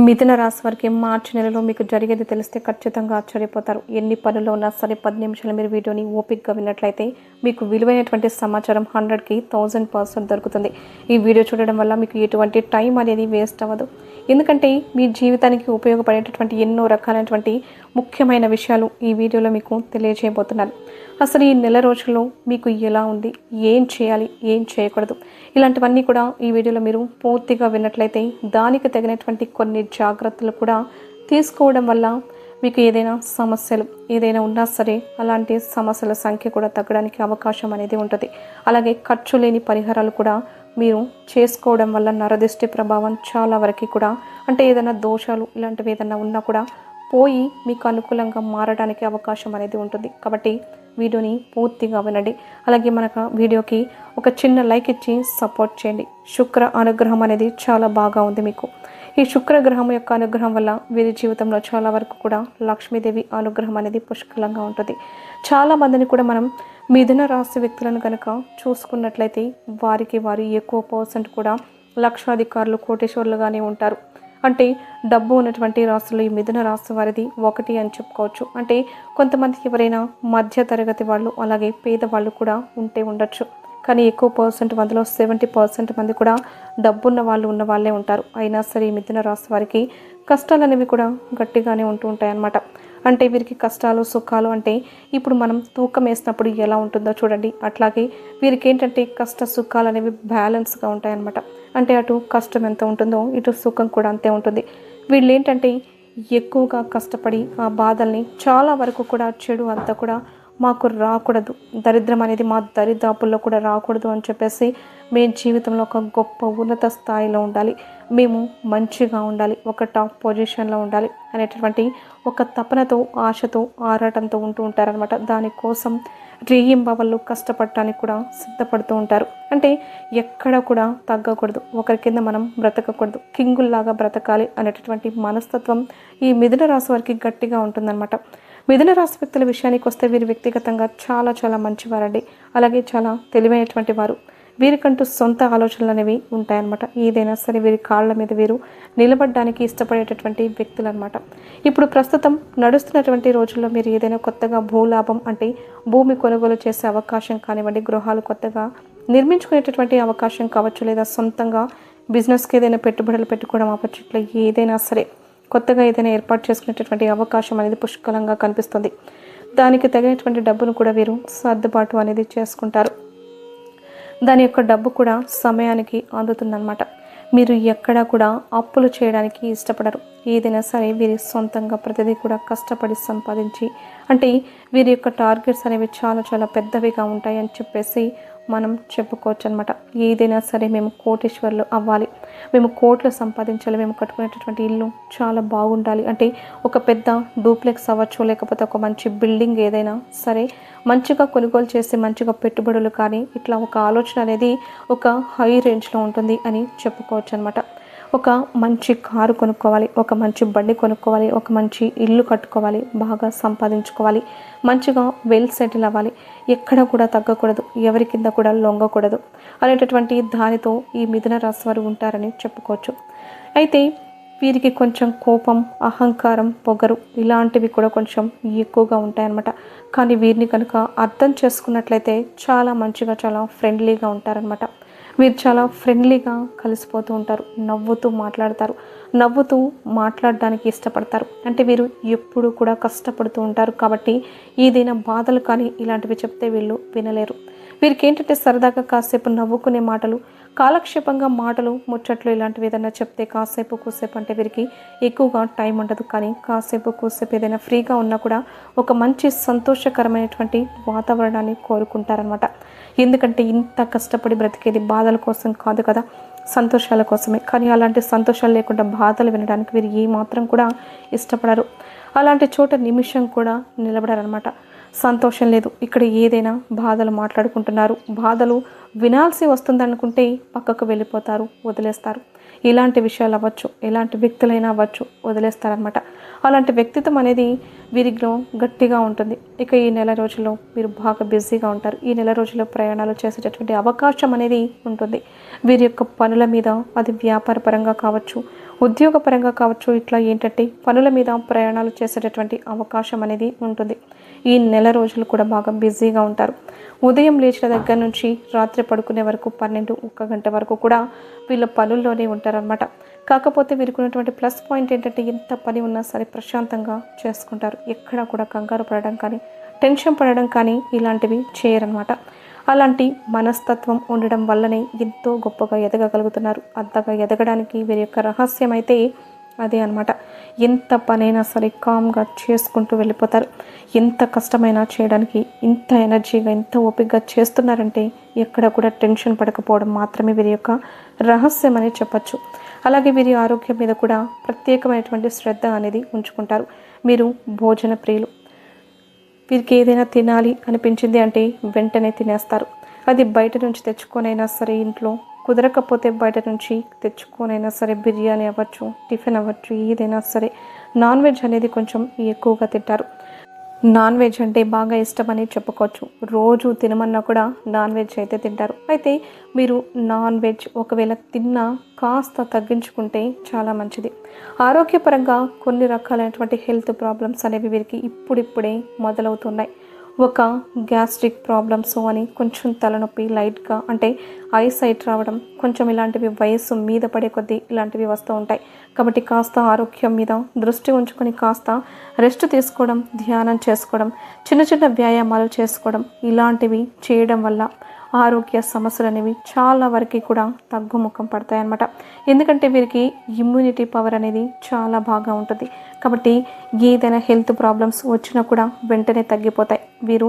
మిథున రాశి వారికి మార్చి నెలలో మీకు జరిగేది తెలిస్తే ఖచ్చితంగా ఆశ్చర్యపోతారు. ఎన్ని పనుల్లో ఉన్నా సరే 10 నిమిషాలు మీరు వీడియోని ఓపిక్గా విన్నట్లయితే మీకు విలువైనటువంటి సమాచారం 100కి 1000% దొరుకుతుంది. ఈ వీడియో చూడడం వల్ల మీకు ఎటువంటి టైం అనేది వేస్ట్ అవ్వదు. ఎందుకంటే మీ జీవితానికి ఉపయోగపడేటటువంటి ఎన్నో రకాలైనటువంటి ముఖ్యమైన విషయాలు ఈ వీడియోలో మీకు తెలియజేయబోతున్నాను. అసలు ఈ నెల రోజుల్లో మీకు ఎలా ఉంది, ఏం చేయాలి, ఏం చేయకూడదు, ఇలాంటివన్నీ కూడా ఈ వీడియోలో మీరు పూర్తిగా విన్నట్లయితే దానికి తగినటువంటి కొన్ని జాగ్రత్తలు కూడా తీసుకోవడం వల్ల మీకు ఏదైనా సమస్యలు ఏదైనా ఉన్నా సరే అలాంటి సమస్యల సంఖ్య కూడా తగ్గడానికి అవకాశం అనేది ఉంటుంది. అలాగే ఖర్చు లేని పరిహారాలు కూడా మీరు చేసుకోవడం వల్ల నరదిష్టి ప్రభావం చాలా వరకు కూడా అంటే ఏదైనా దోషాలు ఇలాంటివి ఏదైనా ఉన్నా కూడా పోయి మీకు అనుకూలంగా మారడానికి అవకాశం అనేది ఉంటుంది. కాబట్టి వీడియోని పూర్తిగా వినండి. అలాగే మనకు వీడియోకి ఒక చిన్న లైక్ ఇచ్చి సపోర్ట్ చేయండి. శుక్ర అనుగ్రహం అనేది చాలా బాగా ఉంది మీకు. ఈ శుక్రగ్రహం యొక్క అనుగ్రహం వల్ల వీరి జీవితంలో చాలా వరకు కూడా లక్ష్మీదేవి అనుగ్రహం అనేది పుష్కలంగా ఉంటుంది. చాలా మందిని కూడా మనం మిథున రాశి వ్యక్తులను కనుక చూసుకున్నట్లయితే వారు ఎక్కువ పర్సెంట్ కూడా లక్షాధికారులు కోటేశ్వరులుగానే ఉంటారు. అంటే డబ్బు ఉన్నటువంటి రాశులు ఈ మిథున రాశి వారిది ఒకటి అని చెప్పుకోవచ్చు. అంటే కొంతమంది ఎవరైనా మధ్య తరగతి వాళ్ళు అలాగే పేదవాళ్ళు కూడా ఉంటే ఉండొచ్చు. కానీ ఎక్కువ పర్సెంట్ అందులో 70% మంది కూడా డబ్బున్న వాళ్ళు ఉన్న వాళ్ళే ఉంటారు. అయినా సరే ఈ మిథున రాశి వారికి కష్టాలు అనేవి కూడా గట్టిగానే ఉంటూ ఉంటాయి అన్నమాట. అంటే వీరికి కష్టాలు సుఖాలు అంటే ఇప్పుడు మనం తూకం వేసినప్పుడు ఎలా ఉంటుందో చూడండి, అట్లాగే వీరికి ఏంటంటే కష్ట సుఖాలు అనేవి బ్యాలెన్స్గా ఉంటాయన్నమాట. అంటే అటు కష్టం ఎంత ఉంటుందో ఇటు సుఖం కూడా అంతే ఉంటుంది. వీళ్ళు ఏంటంటే ఎక్కువగా కష్టపడి ఆ బాధల్ని చాలా వరకు కూడా చెడు అంతా కూడా మాకు రాకూడదు, దరిద్రం అనేది మా దరిదాపుల్లో కూడా రాకూడదు అని చెప్పేసి మేము జీవితంలో ఒక గొప్ప ఉన్నత స్థాయిలో ఉండాలి, మేము మంచిగా ఉండాలి, ఒక టాప్ పొజిషన్లో ఉండాలి అనేటటువంటి ఒక తపనతో ఆశతో ఆరాటంతో ఉంటూ ఉంటారనమాట. దానికోసం రేయింబవళ్ళు కష్టపడటానికి కూడా సిద్ధపడుతూ ఉంటారు. అంటే ఎక్కడ కూడా తగ్గకూడదు, ఒకరి కింద మనం బ్రతకకూడదు, కింగుల్లాగా బ్రతకాలి అనేటటువంటి మనస్తత్వం ఈ మిథున రాశి వారికి గట్టిగా ఉంటుందన్నమాట. మిథున రాశి వ్యక్తుల విషయానికి వస్తే వీరు వ్యక్తిగతంగా చాలా చాలా మంచివారండి. అలాగే చాలా తెలివైనటువంటి వారు. వీరికంటూ సొంత ఆలోచనలు అనేవి ఉంటాయన్నమాట. ఏదైనా సరే వీరి కాళ్ళ మీద వీరు నిలబడడానికి ఇష్టపడేటటువంటి వ్యక్తులు అనమాట. ఇప్పుడు ప్రస్తుతం నడుస్తున్నటువంటి రోజుల్లో మీరు ఏదైనా కొత్తగా భూలాభం అంటే భూమి కొనుగోలు చేసే అవకాశం కానివ్వండి, గృహాలు కొత్తగా నిర్మించుకునేటటువంటి అవకాశం కావచ్చు, లేదా సొంతంగా బిజినెస్కి ఏదైనా పెట్టుబడులు పెట్టుకోవడం అవ్వచ్చు, ఇట్లా ఏదైనా సరే కొత్తగా ఏదైనా ఏర్పాటు చేసుకునేటటువంటి అవకాశం అనేది పుష్కలంగా కనిపిస్తుంది. దానికి తగినటువంటి డబ్బును కూడా వీరు సర్దుబాటు అనేది చేసుకుంటారు. దాని యొక్క డబ్బు కూడా సమయానికి అందుతుందన్నమాట. మీరు ఎక్కడా కూడా అప్పులు చేయడానికి ఇష్టపడరు. ఏదైనా సరే వీరి సొంతంగా ప్రతిదీ కూడా కష్టపడి సంపాదించి అంటే వీరి యొక్క టార్గెట్స్ అనేవి చాలా చాలా పెద్దవిగా ఉంటాయి అని చెప్పేసి మనం చెప్పుకోవచ్చు అనమాట. ఏదైనా సరే మేము కోటేశ్వర్లు అవ్వాలి, మేము కోట్లు సంపాదించాలి, మేము కట్టుకునేటటువంటి ఇల్లు చాలా బాగుండాలి, అంటే ఒక పెద్ద డూప్లెక్స్ అవ్వచ్చు, లేకపోతే ఒక మంచి బిల్డింగ్ ఏదైనా సరే మంచిగా కొనుగోలు చేసి మంచిగా పెట్టుబడులు కానీ ఇట్లా ఒక ఆలోచన అనేది ఒక హై రేంజ్లో ఉంటుంది అని చెప్పుకోవచ్చు అనమాట. ఒక మంచి కారు కొనుక్కోవాలి, ఒక మంచి బండి కొనుక్కోవాలి, ఒక మంచి ఇల్లు కట్టుకోవాలి, బాగా సంపాదించుకోవాలి, మంచిగా వెల్ సెటిల్ అవ్వాలి, ఎక్కడ కూడా తగ్గకూడదు, ఎవరి కింద కూడా లొంగకూడదు అనేటటువంటి దానితో ఈ మిథున రాశి వారు ఉంటారని చెప్పుకోవచ్చు. అయితే వీరికి కొంచెం కోపం, అహంకారం, పొగరు ఇలాంటివి కూడా కొంచెం ఎక్కువగా ఉంటాయన్నమాట. కానీ వీరిని కనుక అర్థం చేసుకున్నట్లయితే చాలా మంచిగా చాలా ఫ్రెండ్లీగా ఉంటారనమాట. వీరు చాలా ఫ్రెండ్లీగా కలిసిపోతూ ఉంటారు, నవ్వుతూ మాట్లాడతారు, నవ్వుతూ మాట్లాడడానికి ఇష్టపడతారు. అంటే వీరు ఎప్పుడు కూడా కష్టపడుతూ ఉంటారు కాబట్టి ఏదైనా బాధలు కానీ ఇలాంటివి చెప్తే వీళ్ళు వినలేరు. వీరికి ఏంటంటే సరదాగా కాసేపు నవ్వుకునే మాటలు, కాలక్షేపంగా మాటలు, ముచ్చట్లు ఇలాంటివి ఏదైనా చెప్తే కాసేపు కూసేపు అంటే వీరికి ఎక్కువగా టైం ఉండదు. కానీ కాసేపు కూసేపు ఏదైనా ఫ్రీగా ఉన్నా కూడా ఒక మంచి సంతోషకరమైనటువంటి వాతావరణాన్ని కోరుకుంటారనమాట. ఎందుకంటే ఇంత కష్టపడి బ్రతికేది బాధల కోసం కాదు కదా, సంతోషాల కోసమే. కానీ అలాంటి సంతోషాలు లేకుండా బాధలు వినడానికి వీరు ఏమాత్రం కూడా ఇష్టపడరు. అలాంటి చోట నిమిషం కూడా నిలబడారనమాట. సంతోషం లేదు, ఇక్కడ ఏదైనా బాధలు మాట్లాడుకుంటున్నారు, బాధలు వినాల్సి వస్తుందనుకుంటే పక్కకు వెళ్ళిపోతారు, వదిలేస్తారు. ఇలాంటి విషయాలు అవ్వచ్చు, ఎలాంటి వ్యక్తులైనా అవ్వచ్చు, వదిలేస్తారనమాట. అలాంటి వ్యక్తిత్వం అనేది వీరిలో గట్టిగా ఉంటుంది. ఇక ఈ నెల రోజుల్లో మీరు బాగా బిజీగా ఉంటారు. ఈ నెల రోజుల్లో ప్రయాణాలు చేసేటటువంటి అవకాశం అనేది ఉంటుంది. వీరి యొక్క పనుల మీద అది వ్యాపార పరంగా కావచ్చు, ఉద్యోగపరంగా కావచ్చు, ఇట్లా ఏంటంటే పనుల మీద ప్రయాణాలు చేసేటటువంటి అవకాశం అనేది ఉంటుంది. ఈ నెల రోజులు కూడా బాగా బిజీగా ఉంటారు. ఉదయం లేచిన దగ్గర నుంచి రాత్రి పడుకునే వరకు 1 గంట వరకు కూడా వీళ్ళ పనుల్లోనే ఉంటారనమాట. కాకపోతే వీరికి ఉన్నటువంటి ప్లస్ పాయింట్ ఏంటంటే ఎంత పని ఉన్నా సరే ప్రశాంతంగా చేసుకుంటారు. ఎక్కడా కూడా కంగారు పడడం కానీ, టెన్షన్ పడడం కానీ ఇలాంటివి చేయరనమాట. అలాంటి మనస్తత్వం ఉండడం వల్లనే ఎంతో గొప్పగా ఎదగగలుగుతున్నారు. అంతగా ఎదగడానికి వీరి యొక్క రహస్యం అయితే అదే అనమాట. ఎంత పనైనా సరే కామ్గా చేసుకుంటూ వెళ్ళిపోతారు. ఎంత కష్టమైనా చేయడానికి ఇంత ఎనర్జీగా, ఎంత ఓపికగా చేస్తున్నారంటే ఎక్కడ కూడా టెన్షన్ పడకపోవడం మాత్రమే వీరి యొక్క రహస్యం అని చెప్పచ్చు. అలాగే వీరి ఆరోగ్యం మీద కూడా ప్రత్యేకమైనటువంటి శ్రద్ధ అనేది ఉంచుకుంటారు. మీరు భోజన ప్రియులు. వీరికి ఏదైనా తినాలి అనిపించింది అంటే వెంటనే తినేస్తారు. అది బయట నుంచి తెచ్చుకొనైనా సరే, ఇంట్లో కుదరకపోతే బయట నుంచి తెచ్చుకొనైనా సరే, బిర్యానీ అవ్వచ్చు, టిఫిన్ అవ్వచ్చు, ఏదైనా సరే. నాన్ వెజ్ అనేది కొంచెం ఎక్కువగా తింటారు. నాన్ వెజ్ అంటే బాగా ఇష్టమని చెప్పుకోవచ్చు. రోజు తినమన్నా కూడా నాన్ వెజ్ అయితే తింటారు. అయితే మీరు నాన్ వెజ్ ఒకవేళ తిన్నా కాస్త తగ్గించుకుంటే చాలా మంచిది. ఆరోగ్యపరంగా కొన్ని రకాలైనటువంటి హెల్త్ ప్రాబ్లమ్స్ అనేవి వీరికి ఇప్పుడిప్పుడే మొదలవుతున్నాయి. ఒక గ్యాస్ట్రిక్ ప్రాబ్లమ్స్ అని, కొంచెం తలనొప్పి లైట్గా, అంటే ఐసైట్ రావడం, కొంచెం ఇలాంటివి వయస్సు మీద పడే కొద్దీ ఇలాంటివి వస్తూ ఉంటాయి. కాబట్టి కాస్త ఆరోగ్యం మీద దృష్టి ఉంచుకొని కాస్త రెస్ట్ తీసుకోవడం, ధ్యానం చేసుకోవడం, చిన్న చిన్న వ్యాయామాలు చేసుకోవడం, ఇలాంటివి చేయడం వల్ల ఆరోగ్య సమస్యలు అనేవి చాలా వరకు కూడా తగ్గుముఖం పడతాయన్నమాట. ఎందుకంటే వీరికి ఇమ్యూనిటీ పవర్ అనేది చాలా బాగా ఉంటుంది. కాబట్టి ఏదైనా హెల్త్ ప్రాబ్లమ్స్ వచ్చినా కూడా వెంటనే తగ్గిపోతాయి. వీరు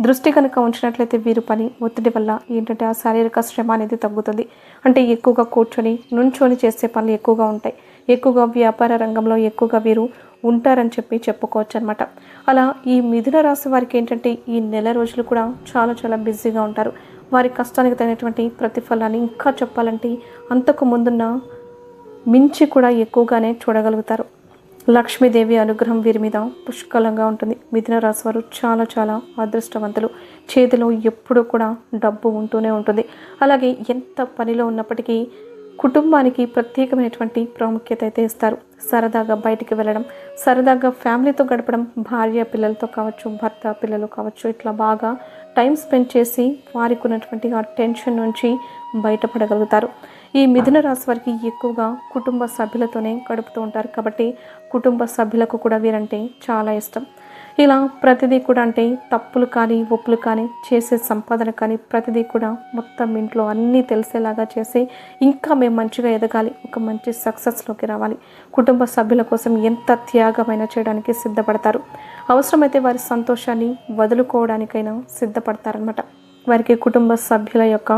దృష్టి కనుక ఉంచినట్లయితే వీరు పని ఒత్తిడి వల్ల ఏంటంటే ఆ శారీరక శ్రమ అనేది తగ్గుతుంది. అంటే ఎక్కువగా కూర్చొని నుంచొని చేసే పనులు ఎక్కువగా ఉంటాయి. ఎక్కువగా వ్యాపార రంగంలో ఎక్కువగా వీరు ఉంటారని చెప్పుకోవచ్చు అనమాట. అలా ఈ మిథున రాశి వారికి ఏంటంటే ఈ నెల రోజులు కూడా చాలా చాలా బిజీగా ఉంటారు. వారి కష్టానికి తగినటువంటి ప్రతిఫలాన్ని ఇంకా చెప్పాలంటే అంతకు ముందున్న మించి కూడా ఎక్కువగానే చూడగలుగుతారు. లక్ష్మీదేవి అనుగ్రహం వీరి మీద పుష్కలంగా ఉంటుంది. మిథున రాశి వారు చాలా చాలా అదృష్టవంతులు. చేతిలో ఎప్పుడూ కూడా డబ్బు ఉంటూనే ఉంటుంది. అలాగే ఎంత పనిలో ఉన్నప్పటికీ కుటుంబానికి ప్రత్యేకమైనటువంటి ప్రాముఖ్యత అయితే ఇస్తారు. సరదాగా బయటికి వెళ్ళడం, సరదాగా ఫ్యామిలీతో గడపడం, భార్య పిల్లలతో కావచ్చు, భర్త పిల్లలు కావచ్చు, ఇట్లా బాగా టైం స్పెండ్ చేసి వారికి ఉన్నటువంటి ఆ టెన్షన్ నుంచి బయటపడగలుగుతారు. ఈ మిథున రాశి వారికి ఎక్కువగా కుటుంబ సభ్యులతోనే గడుపుతూ ఉంటారు. కాబట్టి కుటుంబ సభ్యులకు కూడా వీరంటే చాలా ఇష్టం. ఇలా ప్రతిదీ కూడా అంటే తప్పులు కానీ, ఒప్పులు కానీ, చేసే సంపాదన కానీ ప్రతిదీ కూడా మొత్తం ఇంట్లో అన్నీ తెలిసేలాగా చేసి ఇంకా మేము మంచిగా ఎదగాలి, ఒక మంచి సక్సెస్లోకి రావాలి, కుటుంబ సభ్యుల కోసం ఎంత త్యాగమైనా చేయడానికి సిద్ధపడతారు. అవసరమైతే వారి సంతోషాన్ని వదులుకోవడానికైనా సిద్ధపడతారనమాట. వారికి కుటుంబ సభ్యుల యొక్క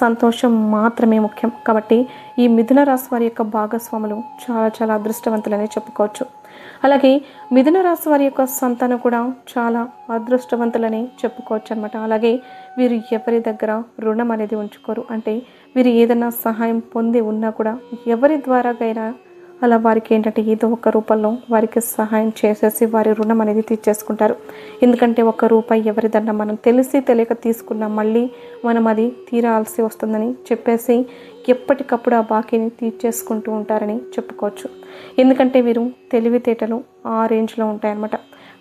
సంతోషం మాత్రమే ముఖ్యం. కాబట్టి ఈ మిథున రాశి వారి యొక్క భాగస్వాములు చాలా చాలా అదృష్టవంతులనే చెప్పుకోవచ్చు. అలాగే మిథున రాశి వారి యొక్క సంతానం కూడా చాలా అదృష్టవంతులని చెప్పుకోవచ్చు అనమాట. అలాగే వీరు ఎవరి దగ్గర రుణం అనేది ఉంచుకోరు. అంటే వీరు ఏదైనా సహాయం పొంది ఉన్నా కూడా ఎవరి ద్వారాగైనా అలా వారికి ఏంటంటే ఏదో ఒక రూపంలో వారికి సహాయం చేసేసి వారి రుణం అనేది తీర్చేసుకుంటారు. ఎందుకంటే ₹1 ఎవరిదన్నా మనం తెలిసి తెలియక తీసుకున్నా మళ్ళీ మనం అది తీరాల్సి వస్తుందని చెప్పేసి ఎప్పటికప్పుడు ఆ బాకీని తీర్చేసుకుంటూ ఉంటారని చెప్పుకోవచ్చు. ఎందుకంటే వీరు తెలివితేటలు ఆ రేంజ్లో ఉంటాయన్నమాట.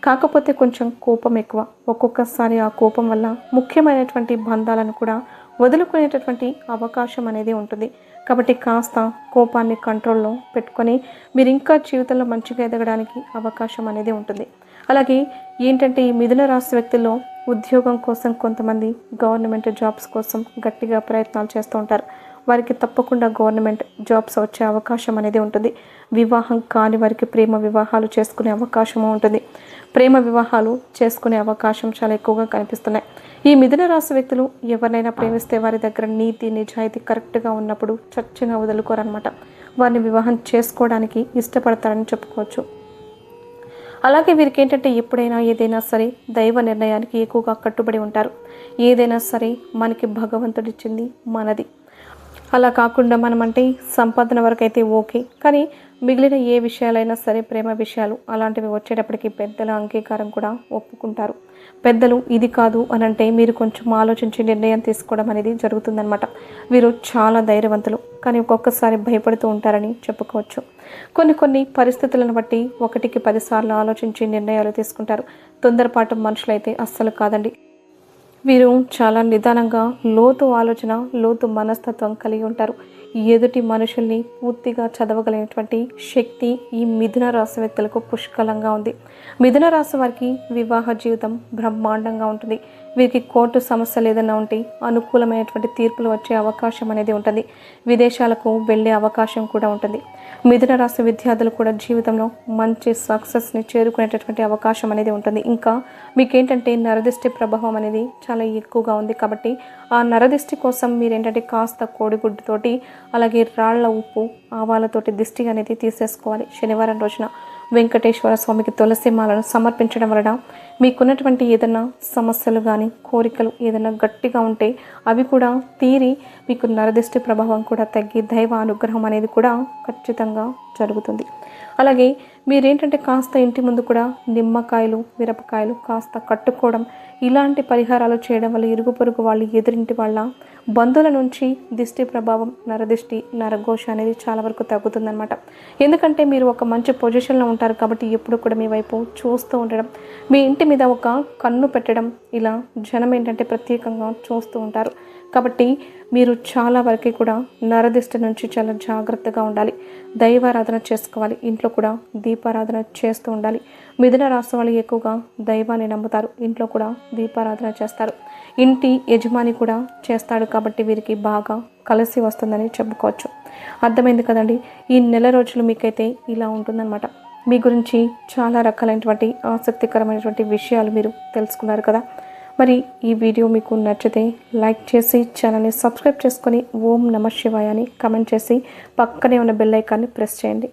కాకపోతే కొంచెం కోపం ఎక్కువ. ఒక్కొక్కసారి ఆ కోపం వల్ల ముఖ్యమైనటువంటి బంధాలను కూడా వదులుకునేటటువంటి అవకాశం అనేది ఉంటుంది. కాబట్టి కాస్త కోపాన్ని కంట్రోల్లో పెట్టుకొని మీరు ఇంకా జీవితంలో మంచిగా ఎదగడానికి అవకాశం అనేది ఉంటుంది. అలాగే ఏంటంటే ఈ మిథున రాశి వ్యక్తుల్లో ఉద్యోగం కోసం కొంతమంది గవర్నమెంట్ జాబ్స్ కోసం గట్టిగా ప్రయత్నాలు చేస్తూ ఉంటారు. వారికి తప్పకుండా గవర్నమెంట్ జాబ్స్ వచ్చే అవకాశం అనేది ఉంటుంది. వివాహం కాని వారికి ప్రేమ వివాహాలు చేసుకునే అవకాశము ఉంటుంది. ప్రేమ వివాహాలు చేసుకునే అవకాశం చాలా ఎక్కువగా కనిపిస్తున్నాయి. ఈ మిథున రాశి వ్యక్తులు ఎవరినైనా ప్రేమిస్తే వారి దగ్గర నీతి నిజాయితీ కరెక్ట్గా ఉన్నప్పుడు చచ్చినా వదులుకోరనమాట. వారిని వివాహం చేసుకోవడానికి ఇష్టపడతారని చెప్పుకోవచ్చు. అలాగే వీరికి ఏంటంటే ఎప్పుడైనా ఏదైనా సరే దైవ నిర్ణయానికి ఎక్కువగా కట్టుబడి ఉంటారు. ఏదైనా సరే మనకి భగవంతుడిచ్చింది మనది. అలా కాకుండా మనమంటే సంపాదన వరకైతే ఓకే, కానీ మిగిలిన ఏ విషయాలైనా సరే, ప్రేమ విషయాలు అలాంటివి వచ్చేటప్పటికి పెద్దల అంగీకారం కూడా ఒప్పుకుంటారు. పెద్దలు ఇది కాదు అని అంటే మీరు కొంచెం ఆలోచించి నిర్ణయం తీసుకోవడం అనేది జరుగుతుందన్నమాట. వీరు చాలా ధైర్యవంతులు, కానీ ఒక్కొక్కసారి భయపడుతూ ఉంటారని చెప్పుకోవచ్చు. కొన్ని పరిస్థితులను బట్టి 1కి 10 సార్లు ఆలోచించి నిర్ణయాలు తీసుకుంటారు. తొందరపాటు మనుషులైతే అస్సలు కాదండి. వీరు చాలా నిదానంగా లోతు ఆలోచన, లోతు మనస్తత్వం కలిగి ఉంటారు. ఎదుటి మనుషుల్ని పూర్తిగా చదవగలిగినటువంటి శక్తి ఈ మిథున రాశి వ్యక్తులకు పుష్కలంగా ఉంది. మిథున రాశి వారికి వివాహ జీవితం బ్రహ్మాండంగా ఉంటుంది. వీరికి కోర్టు సమస్యలు ఏదైనా ఉంటే అనుకూలమైనటువంటి తీర్పులు వచ్చే అవకాశం అనేది ఉంటుంది. విదేశాలకు వెళ్ళే అవకాశం కూడా ఉంటుంది. మిథున రాశి విద్యార్థులు కూడా జీవితంలో మంచి సక్సెస్ని చేరుకునేటటువంటి అవకాశం అనేది ఉంటుంది. ఇంకా మీకేంటంటే నరదిష్టి ప్రభావం అనేది చాలా ఎక్కువగా ఉంది. కాబట్టి ఆ నరదిష్టి కోసం మీరేంటంటే కాస్త కోడిగుడ్డుతోటి, అలాగే రాళ్ల ఉప్పు, ఆవాలతోటి దిష్టి అనేది తీసేసుకోవాలి. శనివారం రోజున వెంకటేశ్వర స్వామికి తులసి మాలను సమర్పించడం వలన మీకున్నటువంటి ఏదైనా సమస్యలు కానీ, కోరికలు ఏదైనా గట్టిగా ఉంటే అవి కూడా తీరి మీకు నరదిష్టి ప్రభావం కూడా తగ్గి దైవ అనుగ్రహం అనేది కూడా ఖచ్చితంగా జరుగుతుంది. అలాగే మీరేంటంటే కాస్త ఇంటి ముందు కూడా నిమ్మకాయలు, మిరపకాయలు కాస్త కట్టుకోవడం, ఇలాంటి పరిహారాలు చేయడం వల్ల ఇరుగు పొరుగు వాళ్ళు, ఎదురింటి వాళ్ళ బంధువుల నుంచి దిష్టి ప్రభావం, నరదిష్టి, నరఘోష అనేది చాలా వరకు తగ్గుతుందన్నమాట. ఎందుకంటే మీరు ఒక మంచి పొజిషన్లో ఉంటారు కాబట్టి ఎప్పుడు కూడా మీ వైపు చూస్తూ ఉండడం, మీ ఇంటి మీద ఒక కన్ను పెట్టడం, ఇలా జనం ఏంటంటే ప్రత్యేకంగా చూస్తూ ఉంటారు. కాబట్టి మీరు చాలా వరకు కూడా నరదిష్టి నుంచి చాలా జాగ్రత్తగా ఉండాలి. దైవారాధన చేసుకోవాలి. ఇంట్లో కూడా దీపారాధన చేస్తూ ఉండాలి. మిథున రాశి వాళ్ళు ఎక్కువగా దైవాన్ని నమ్ముతారు. ఇంట్లో కూడా దీపారాధన చేస్తారు. ఇంటి యజమాని కూడా చేస్తాడు. కాబట్టి వీరికి బాగా కలిసి వస్తుందని చెప్పుకోవచ్చు. అర్థమైంది కదండి. ఈ నెల రోజులు మీకైతే ఇలా ఉంటుందన్నమాట. మీ గురించి చాలా రకాలైనటువంటి ఆసక్తికరమైనటువంటి విషయాలు మీరు తెలుసుకున్నారు కదా. మరి ఈ వీడియో మీకు నచ్చితే లైక్ చేసి ఛానల్ని సబ్స్క్రైబ్ చేసుకొని ఓం నమః శివాయ అని కామెంట్ చేసి పక్కనే ఉన్న బెల్ ఐకాన్ని ప్రెస్ చేయండి.